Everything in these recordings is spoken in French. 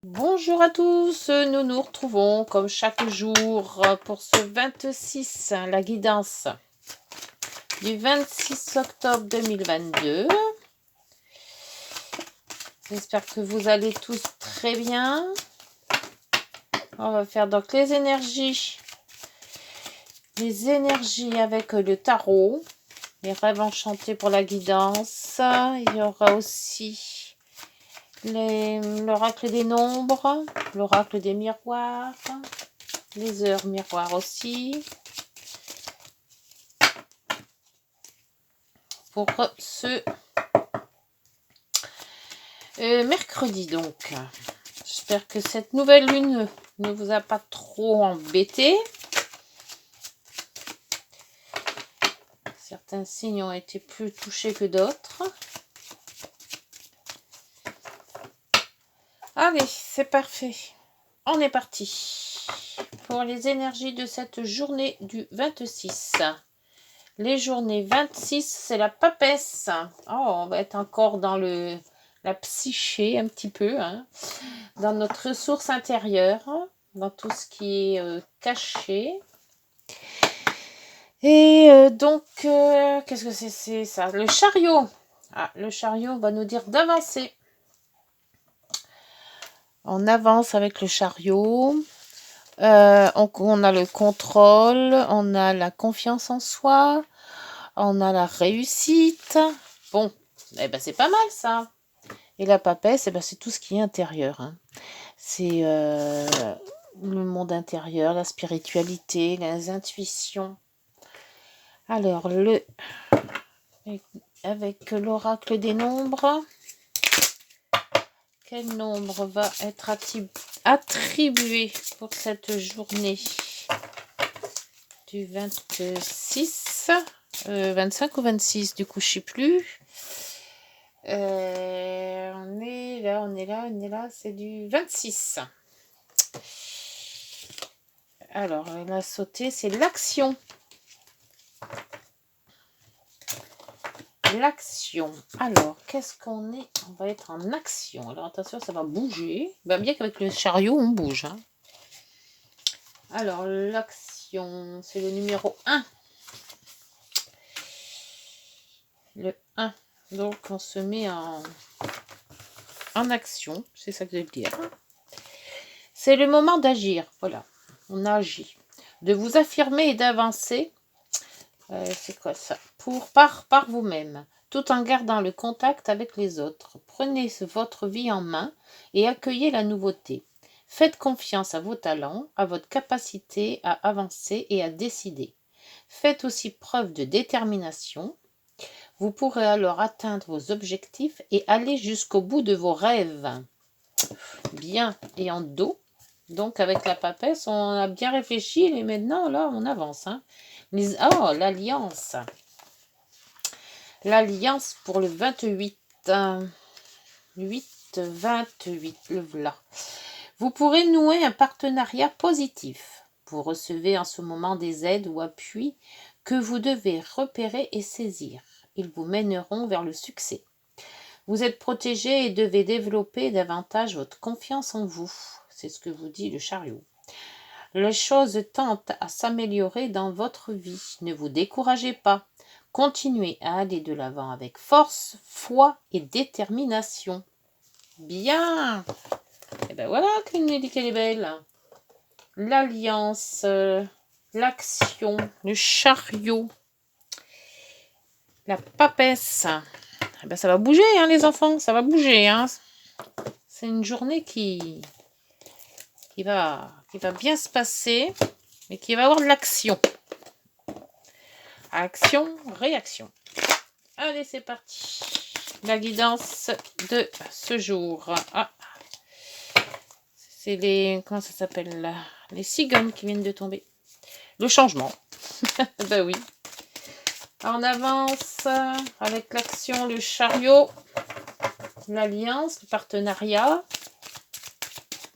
Bonjour à tous, nous nous retrouvons comme chaque jour pour ce 26, la guidance du 26 octobre 2022. J'espère que vous allez tous très bien. On va faire donc les énergies avec le tarot, les rêves enchantés pour la guidance. Il y aura aussi l'oracle des nombres, l'oracle des miroirs, les heures miroirs aussi. Pour ce mercredi donc. J'espère que cette nouvelle lune ne vous a pas trop embêté. Certains signes ont été plus touchés que d'autres. Allez, c'est parfait. On est parti pour les énergies de cette journée du 26. Les journées 26, c'est la papesse. Oh, on va être encore dans la psyché un petit peu, hein, dans notre ressource intérieure, dans tout ce qui est caché. Et donc, qu'est-ce que c'est ça? Le chariot. Ah, le chariot va nous dire d'avancer. On avance avec le chariot. On a le contrôle, on a la confiance en soi, on a la réussite. Bon, eh ben c'est pas mal ça. Et la papesse, eh ben c'est tout ce qui est intérieur, hein. C'est le monde intérieur, la spiritualité, les intuitions. Alors, avec l'oracle des nombres, quel nombre va être attribué pour cette journée du 26, 25 ou 26, du coup, je ne sais plus. On est là, c'est du 26. Alors, la sautée, c'est l'action. L'action. Alors, qu'est-ce qu'on est? On va être en action. Alors, attention, ça va bouger. Bien qu'avec le chariot, on bouge, hein. Alors, l'action, c'est le numéro 1. Le 1. Donc, on se met en action. C'est ça que je veux dire. C'est le moment d'agir. Voilà. On agit. De vous affirmer et d'avancer. C'est quoi ça? Par vous-même, tout en gardant le contact avec les autres. Prenez votre vie en main et accueillez la nouveauté. Faites confiance à vos talents, à votre capacité à avancer et à décider. Faites aussi preuve de détermination. Vous pourrez alors atteindre vos objectifs et aller jusqu'au bout de vos rêves. Bien, et en dos, donc avec la papesse, on a bien réfléchi et maintenant, là, on avance, hein. Oh, l'alliance. L'alliance pour le 28. 28, le voilà. Vous pourrez nouer un partenariat positif. Vous recevez en ce moment des aides ou appuis que vous devez repérer et saisir. Ils vous mèneront vers le succès. Vous êtes protégé et devez développer davantage votre confiance en vous. C'est ce que vous dit le chariot. Les choses tentent à s'améliorer dans votre vie. Ne vous découragez pas. Continuez à aller de l'avant avec force, foi et détermination. Bien. Et ben voilà qu'elle est belle. L'alliance, l'action, le chariot, la papesse. Et ben ça va bouger, hein, les enfants, ça va bouger, hein. C'est une journée qui va bien se passer, mais qui va avoir de l'action. Action, réaction. Allez, c'est parti. La guidance de ce jour. Ah, c'est comment ça s'appelle là? Les cigognes qui viennent de tomber. Le changement. Ben oui. On avance avec l'action, le chariot, l'alliance, le partenariat,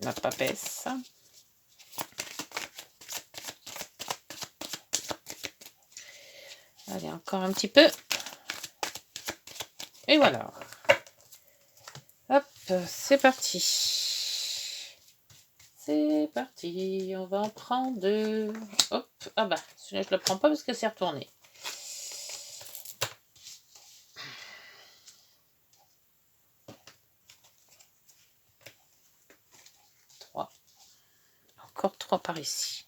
la papesse. Allez, encore un petit peu. Et voilà. Hop, c'est parti. C'est parti, on va en prendre deux. Hop, ah bah, celui-là je ne le prends pas parce que c'est retourné. Trois. Encore trois par ici.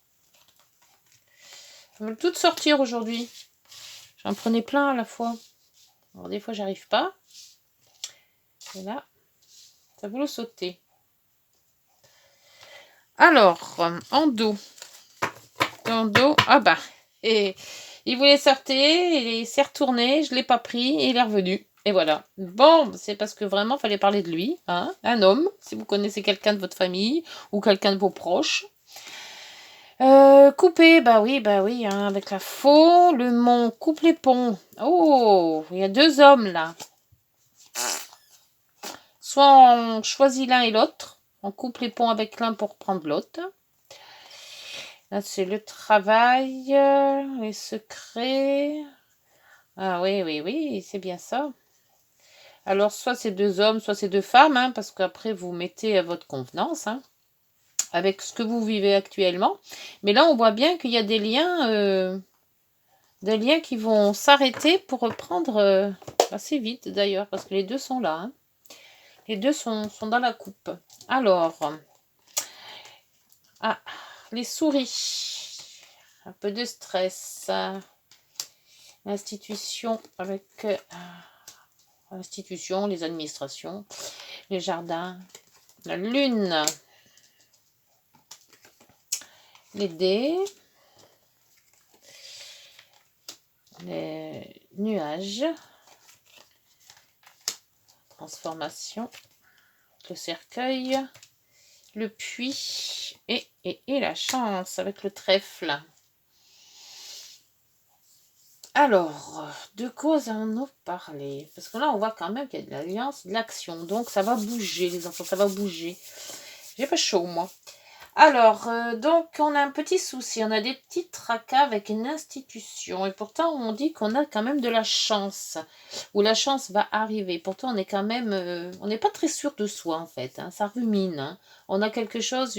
Elles veulent toutes sortir aujourd'hui. J'en prenais plein à la fois. Alors des fois j'arrive pas. Et là, ça voulait sauter. Alors, en dos. En dos, ah bah. Et il voulait sortir, il s'est retourné, je ne l'ai pas pris et il est revenu. Et voilà. Bon, c'est parce que vraiment, il fallait parler de lui. Hein, un homme, si vous connaissez quelqu'un de votre famille ou quelqu'un de vos proches. Couper, bah oui, hein, avec la faux, le mont, coupe les ponts. Oh, il y a deux hommes là. Soit on choisit l'un et l'autre, on coupe les ponts avec l'un pour prendre l'autre. Là, c'est le travail, les secrets. Ah oui, c'est bien ça. Alors, soit c'est deux hommes, soit c'est deux femmes, hein, parce qu'après, vous mettez à votre convenance, hein, avec ce que vous vivez actuellement. Mais là, on voit bien qu'il y a des liens qui vont s'arrêter pour reprendre assez vite, d'ailleurs, parce que les deux sont là. Hein. Les deux sont dans la coupe. Alors, les souris. Un peu de stress. L'institution avec l'institution, les administrations, les jardins, la lune, les dés, les nuages, transformation, le cercueil, le puits et la chance avec le trèfle. Alors, de quoi allons-nous parler? Parce que là, on voit quand même qu'il y a de l'alliance, de l'action. Donc, ça va bouger, les enfants, ça va bouger. J'ai pas chaud, moi. Alors, donc, on a un petit souci. On a des petits tracas avec une institution. Et pourtant, on dit qu'on a quand même de la chance. Ou la chance va arriver. Pourtant, on est quand même... on n'est pas très sûr de soi, en fait. Hein, ça rumine. Hein. On a quelque chose,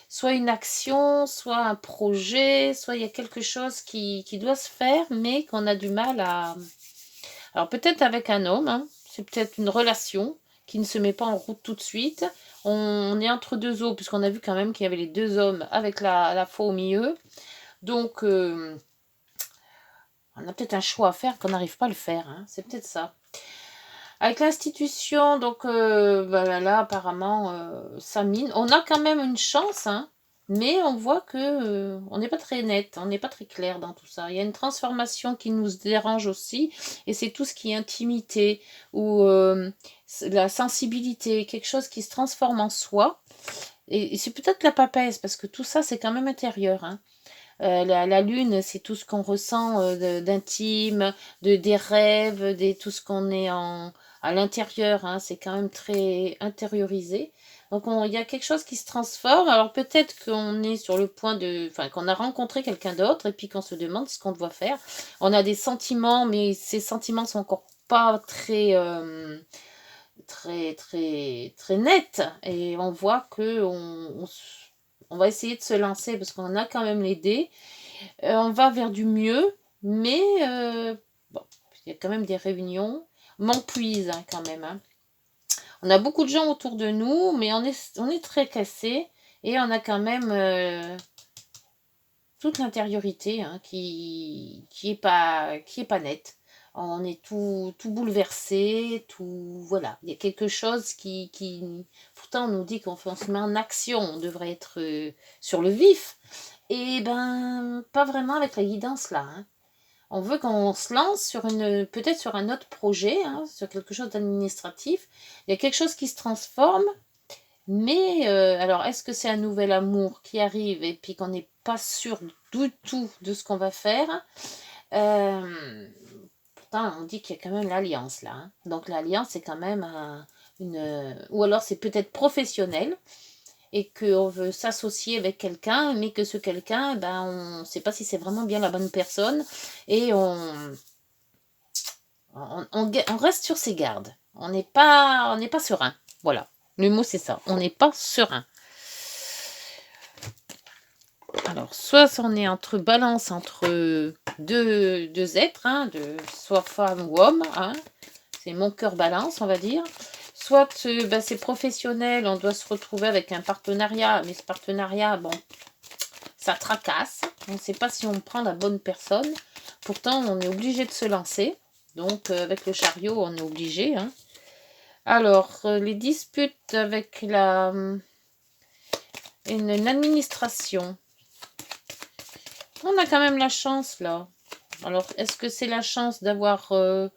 soit une action, soit un projet, soit il y a quelque chose qui doit se faire, mais qu'on a du mal à... Alors, peut-être avec un homme. Hein, c'est peut-être une relation qui ne se met pas en route tout de suite. On est entre deux eaux, puisqu'on a vu quand même qu'il y avait les deux hommes avec la faux au milieu. Donc, on a peut-être un choix à faire qu'on n'arrive pas à le faire. Hein. C'est peut-être ça. Avec l'institution, donc là, apparemment, ça mine. On a quand même une chance, hein, mais on voit que on n'est pas très net, on n'est pas très clair dans tout ça. Il y a une transformation qui nous dérange aussi, et c'est tout ce qui est intimité ou la sensibilité, quelque chose qui se transforme en soi. Et c'est peut-être la papesse, parce que tout ça, c'est quand même intérieur. Hein. La lune, c'est tout ce qu'on ressent d'intime, des rêves, tout ce qu'on est à l'intérieur. Hein, c'est quand même très intériorisé. Donc, il y a quelque chose qui se transforme. Alors, peut-être qu'on est sur le point enfin, qu'on a rencontré quelqu'un d'autre et puis qu'on se demande ce qu'on doit faire. On a des sentiments, mais ces sentiments sont encore pas très nets. Et on voit que on va essayer de se lancer parce qu'on a quand même les dés. On va vers du mieux, mais bon, il y a quand même des réunions. M'empuise hein, quand même. Hein. On a beaucoup de gens autour de nous, mais on est très cassé et on a quand même toute l'intériorité hein, qui est pas nette. On est tout bouleversé, tout voilà. Il y a quelque chose qui pourtant on nous dit qu'on se met en action, on devrait être sur le vif. Et ben pas vraiment avec la guidance là. Hein. On veut qu'on se lance peut-être sur un autre projet, hein, sur quelque chose d'administratif. Il y a quelque chose qui se transforme, mais alors est-ce que c'est un nouvel amour qui arrive et puis qu'on n'est pas sûr du tout de ce qu'on va faire pourtant, on dit qu'il y a quand même l'alliance là. Hein. Donc l'alliance, c'est quand même ou alors c'est peut-être professionnel et qu'on veut s'associer avec quelqu'un, mais que ce quelqu'un, ben, on ne sait pas si c'est vraiment bien la bonne personne et on reste sur ses gardes. On n'est pas serein. Voilà. Le mot, c'est ça. On n'est pas serein. Alors, soit on est entre balance entre deux êtres, hein, soit femme ou homme, hein, c'est mon cœur balance, on va dire. Soit c'est professionnel, on doit se retrouver avec un partenariat, mais ce partenariat, bon, ça tracasse. On ne sait pas si on prend la bonne personne. Pourtant, on est obligé de se lancer. Donc, avec le chariot, on est obligé. Hein. Alors, les disputes avec une administration. On a quand même la chance, là. Alors, est-ce que c'est la chance d'avoir un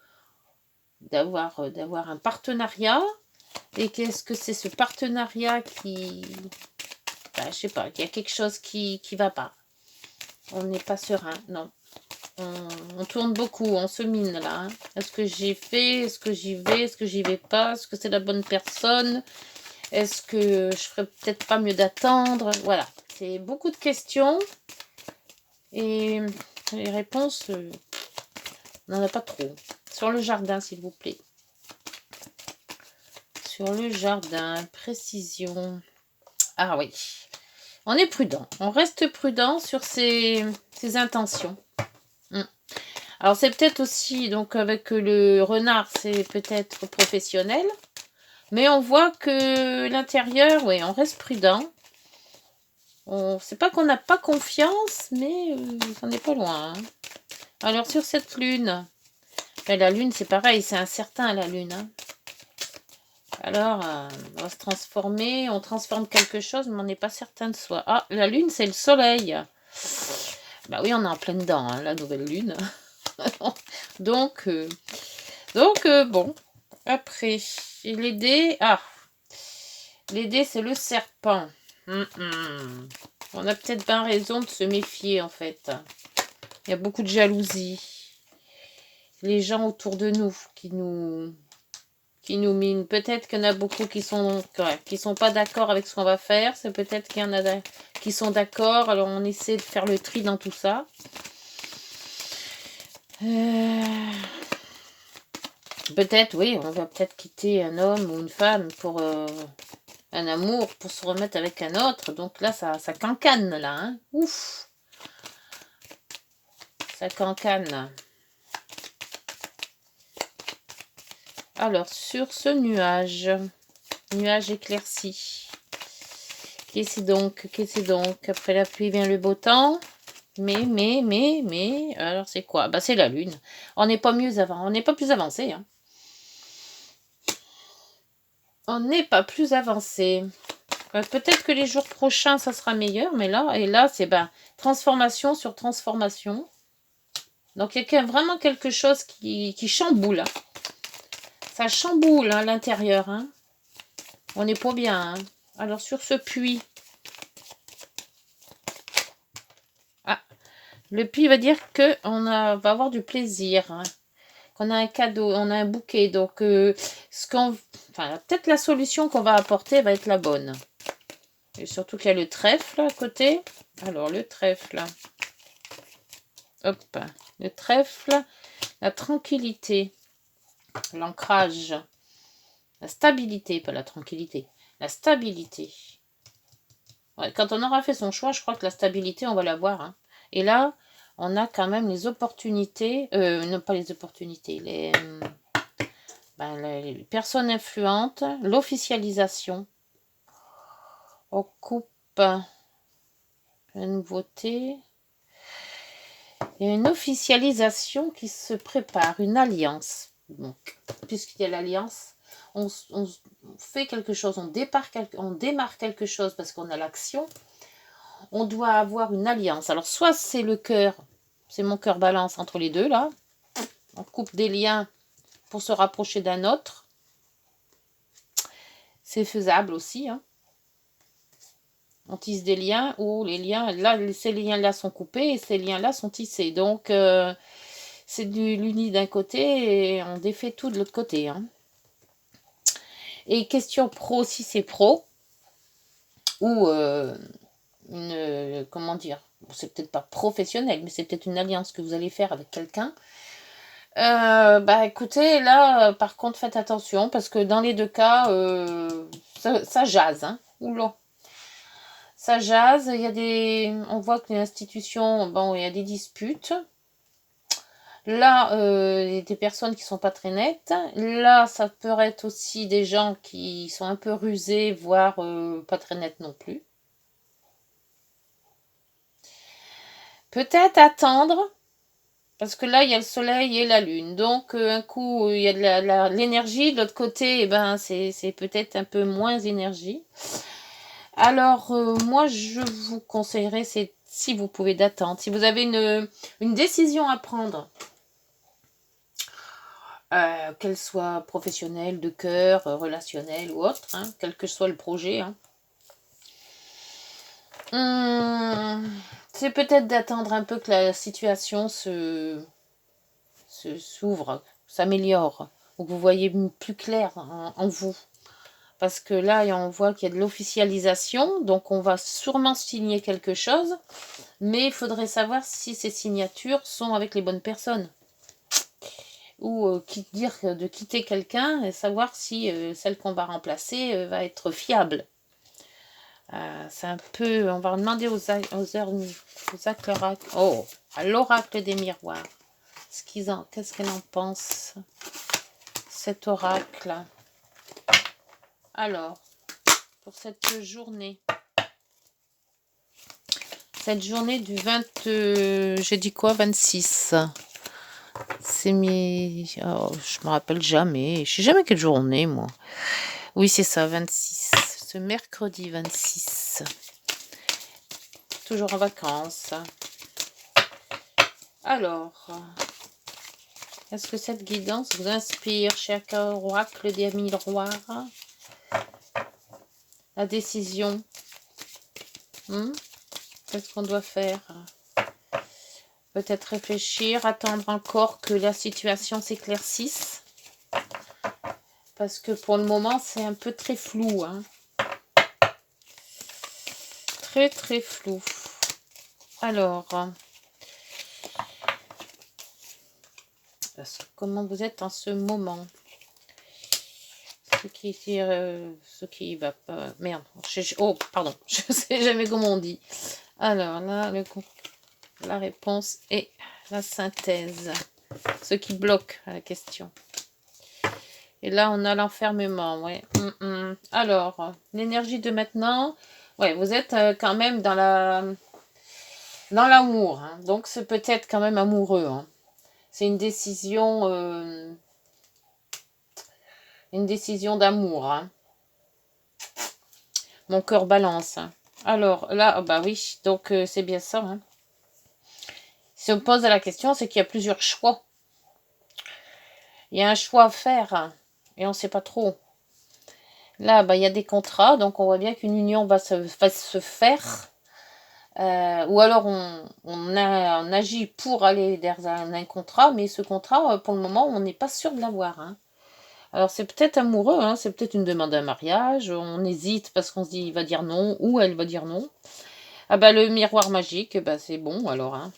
partenariat? Et qu'est-ce que c'est ce partenariat qui... Ben, je sais pas, il y a quelque chose qui va pas. On n'est pas serein, non. On tourne beaucoup, on se mine là. Hein. Est-ce que j'y fait? Est-ce que j'y vais? Est-ce que j'y vais pas? Est-ce que c'est la bonne personne? Est-ce que je ferais peut-être pas mieux d'attendre? Voilà, c'est beaucoup de questions. Et les réponses, on n'en a pas trop. Sur le jardin, s'il vous plaît. Sur le jardin, précision. Ah oui. On est prudent. On reste prudent sur ses intentions. Alors c'est peut-être aussi, donc avec le renard, c'est peut-être professionnel. Mais on voit que l'intérieur, oui, on reste prudent. C'est pas qu'on n'a pas confiance, mais on n'est pas loin. Hein. Alors sur cette lune, la lune c'est pareil, c'est incertain la lune. Hein. Alors, on va se transformer, on transforme quelque chose, mais on n'est pas certain de soi. Ah, la lune c'est le soleil. Bah oui, on est en plein dedans, hein, la nouvelle lune. donc, bon. Après, les dés. Ah, les dés, c'est le serpent. On a peut-être bien raison de se méfier, en fait. Il y a beaucoup de jalousie. Les gens autour de nous qui nous minent. Peut-être qu'il y en a beaucoup qui sont pas d'accord avec ce qu'on va faire. C'est peut-être qu'il y en a qui sont d'accord. Alors, on essaie de faire le tri dans tout ça. Peut-être, oui, on va peut-être quitter un homme ou une femme pour un amour, pour se remettre avec un autre. Donc là, ça cancane, là. Hein. Ouf. Ça cancane. Alors, sur ce nuage éclairci. Qu'est-ce que c'est donc? Après la pluie vient le beau temps. Mais, alors c'est quoi? Bah c'est la lune. On n'est pas mieux avant, on n'est pas plus avancé. Hein. On n'est pas plus avancé. Peut-être que les jours prochains, ça sera meilleur, mais là, c'est transformation sur transformation. Donc il y a vraiment quelque chose qui chamboule. Hein. Ça chamboule à l'intérieur. Hein. On n'est pas bien. Hein. Alors sur ce puits. Le puits va dire qu'on va avoir du plaisir. Hein. Qu'on a un cadeau, on a un bouquet. Donc peut-être la solution qu'on va apporter va être la bonne. Et surtout qu'il y a le trèfle à côté. Alors le trèfle. Hop. Le trèfle. La tranquillité. L'ancrage. La stabilité, pas la tranquillité. La stabilité. Ouais, quand on aura fait son choix, je crois que la stabilité, on va l'avoir. Hein. Et là, on a quand même les opportunités. Non, pas les opportunités. Les personnes influentes. L'officialisation. On coupe la nouveauté. Il y a une officialisation qui se prépare. Une alliance. Donc, puisqu'il y a l'alliance, on fait quelque chose, on démarre quelque chose parce qu'on a l'action, on doit avoir une alliance. Alors, soit c'est le cœur, c'est mon cœur balance entre les deux, là. On coupe des liens pour se rapprocher d'un autre. C'est faisable aussi. Hein. On tisse des liens où les liens, là, ces liens-là sont coupés et ces liens-là sont tissés. Donc, c'est du l'uni d'un côté et on défait tout de l'autre côté. Hein. Et question pro, si c'est pro, ou comment dire, c'est peut-être pas professionnel, mais c'est peut-être une alliance que vous allez faire avec quelqu'un. Écoutez, là, par contre, faites attention, parce que dans les deux cas, ça jase. Hein. Oula. Ça jase, il y a des... On voit que l'institution, bon, il y a des disputes. Là, il y a des personnes qui sont pas très nettes. Là, ça peut être aussi des gens qui sont un peu rusés, voire pas très nettes non plus. Peut-être attendre, parce que là, il y a le soleil et la lune. Donc, un coup, il y a de l'énergie. De l'autre côté, eh ben, c'est peut-être un peu moins énergie. Alors, moi, je vous conseillerais, c'est si vous pouvez d'attendre. Si vous avez une décision à prendre, qu'elle soit professionnelle, de cœur, relationnelle ou autre, hein, quel que soit le projet, hein. C'est peut-être d'attendre un peu que la situation s'ouvre, s'améliore, ou que vous voyez plus clair en vous. Parce que là, on voit qu'il y a de l'officialisation, donc on va sûrement signer quelque chose, mais il faudrait savoir si ces signatures sont avec les bonnes personnes. Ou dire de quitter quelqu'un et savoir si celle qu'on va remplacer va être fiable. C'est un peu... On va demander à l'oracle des miroirs. Qu'est-ce qu'elle en pense, cet oracle? Alors, pour cette journée du 20... j'ai dit quoi? 26. C'est mes... Oh, je me rappelle jamais. Je sais jamais quelle journée, moi. Oui, c'est ça, 26. Ce mercredi 26. Toujours en vacances. Alors, est-ce que cette guidance vous inspire, cher oracle des miroirs? La décision. Qu'est-ce qu'on doit faire? Peut-être réfléchir, attendre encore que la situation s'éclaircisse. Parce que pour le moment, c'est un peu très flou. Hein. Très, très flou. Alors, comment vous êtes en ce moment? Ce qui va pas... Merde. Oh, pardon. Je ne sais jamais comment on dit. Alors, là, la réponse est la synthèse. Ce qui bloque la question. Et là, on a l'enfermement. Ouais. Alors, l'énergie de maintenant... Ouais, vous êtes quand même dans l'amour. Hein. Donc, c'est peut-être quand même amoureux. Hein. C'est une décision... une décision d'amour. Hein. Mon cœur balance. Hein. Alors, là, bah oui, donc c'est bien ça. Hein. Si on pose la question, c'est qu'il y a plusieurs choix. Il y a un choix à faire. Hein, et on ne sait pas trop. Là, bah, il y a des contrats. Donc, on voit bien qu'une union va se faire. Ou alors, on agit pour aller vers un contrat. Mais ce contrat, pour le moment, on n'est pas sûr de l'avoir. Hein. Alors, c'est peut-être amoureux, hein, c'est peut-être une demande à mariage. On hésite parce qu'on se dit il va dire non ou elle va dire non. Ah bah, le miroir magique, bah, c'est bon alors. Hein.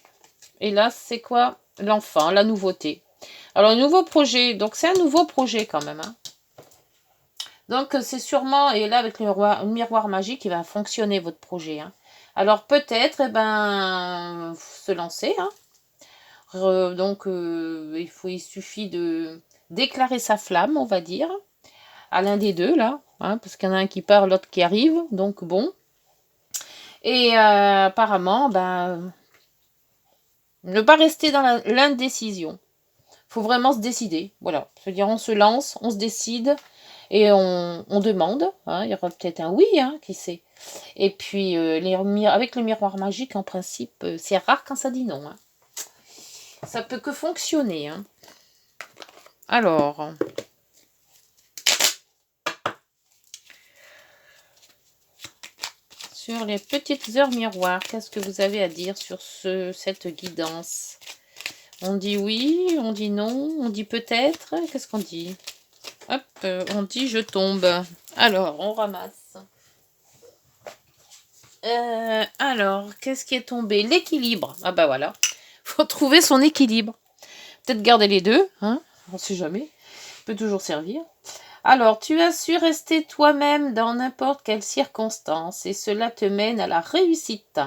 Et là, c'est quoi? L'enfant, la nouveauté. Alors, un nouveau projet. Donc, c'est un nouveau projet quand même. Hein. Donc, c'est sûrement, et là, avec le miroir magique, il va fonctionner votre projet. Hein. Alors, peut-être, se lancer. Hein. Donc, il suffit de déclarer sa flamme, on va dire, à l'un des deux, là, hein, parce qu'il y en a un qui part, l'autre qui arrive, donc bon. Et apparemment, ne pas rester dans l'indécision. Il faut vraiment se décider, voilà. C'est-à-dire, on se lance, on se décide, et on demande, hein, il y aura peut-être un oui, hein, qui sait. Et puis, avec le miroir magique, en principe, c'est rare quand ça dit non. Hein. Ça peut que fonctionner. Hein. Alors... Sur les petites heures miroirs, qu'est-ce que vous avez à dire sur cette guidance? On dit oui, on dit non, on dit peut-être. Qu'est-ce qu'on dit? Hop, on dit je tombe. Alors, on ramasse. Alors, qu'est-ce qui est tombé? L'équilibre. Ah bah voilà. Faut trouver son équilibre. Peut-être garder les deux, hein? On sait jamais. Peut toujours servir. Alors, tu as su rester toi-même dans n'importe quelle circonstance et cela te mène à la réussite.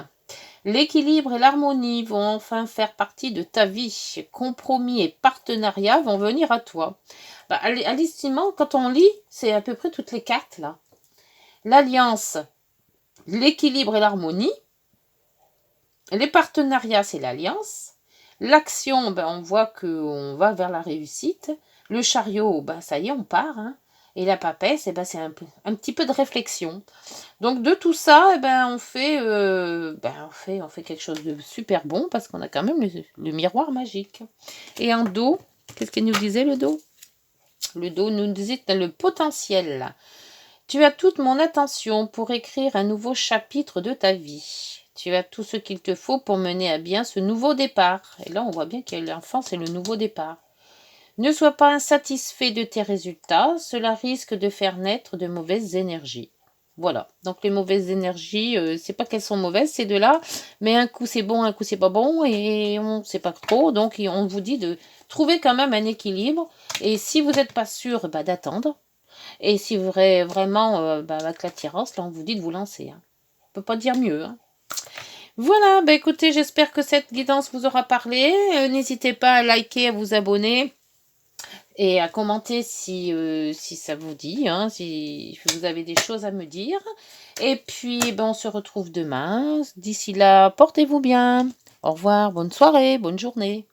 L'équilibre et l'harmonie vont enfin faire partie de ta vie. Compromis et partenariat vont venir à toi. Bah, hallucinant, quand on lit, c'est à peu près toutes les cartes là. L'alliance, l'équilibre et l'harmonie. Les partenariats, c'est l'alliance. L'action, ben, on voit qu'on va vers la réussite. Le chariot, ben, ça y est, on part. Hein. Et la papesse, eh ben, c'est un petit peu de réflexion. Donc de tout ça, eh ben, on fait quelque chose de super bon parce qu'on a quand même le miroir magique. Et en dos, qu'est-ce qu'il nous disait le dos? Le dos nous disait le potentiel. Tu as toute mon attention pour écrire un nouveau chapitre de ta vie. Tu as tout ce qu'il te faut pour mener à bien ce nouveau départ. Et là, on voit bien que l'enfant, c'est le nouveau départ. Ne sois pas insatisfait de tes résultats, cela risque de faire naître de mauvaises énergies. Voilà, donc les mauvaises énergies, c'est pas qu'elles sont mauvaises, c'est de là, mais un coup c'est bon, un coup c'est pas bon, et on ne sait pas trop, donc on vous dit de trouver quand même un équilibre, et si vous n'êtes pas sûr, bah, d'attendre, et si vous vraiment, avec l'attirance, là on vous dit de vous lancer. Hein. On peut pas dire mieux. Hein. Voilà, bah écoutez, j'espère que cette guidance vous aura parlé, n'hésitez pas à liker, à vous abonner, et à commenter si ça vous dit, hein, si vous avez des choses à me dire. Et puis, ben, on se retrouve demain. D'ici là, portez-vous bien. Au revoir, bonne soirée, bonne journée.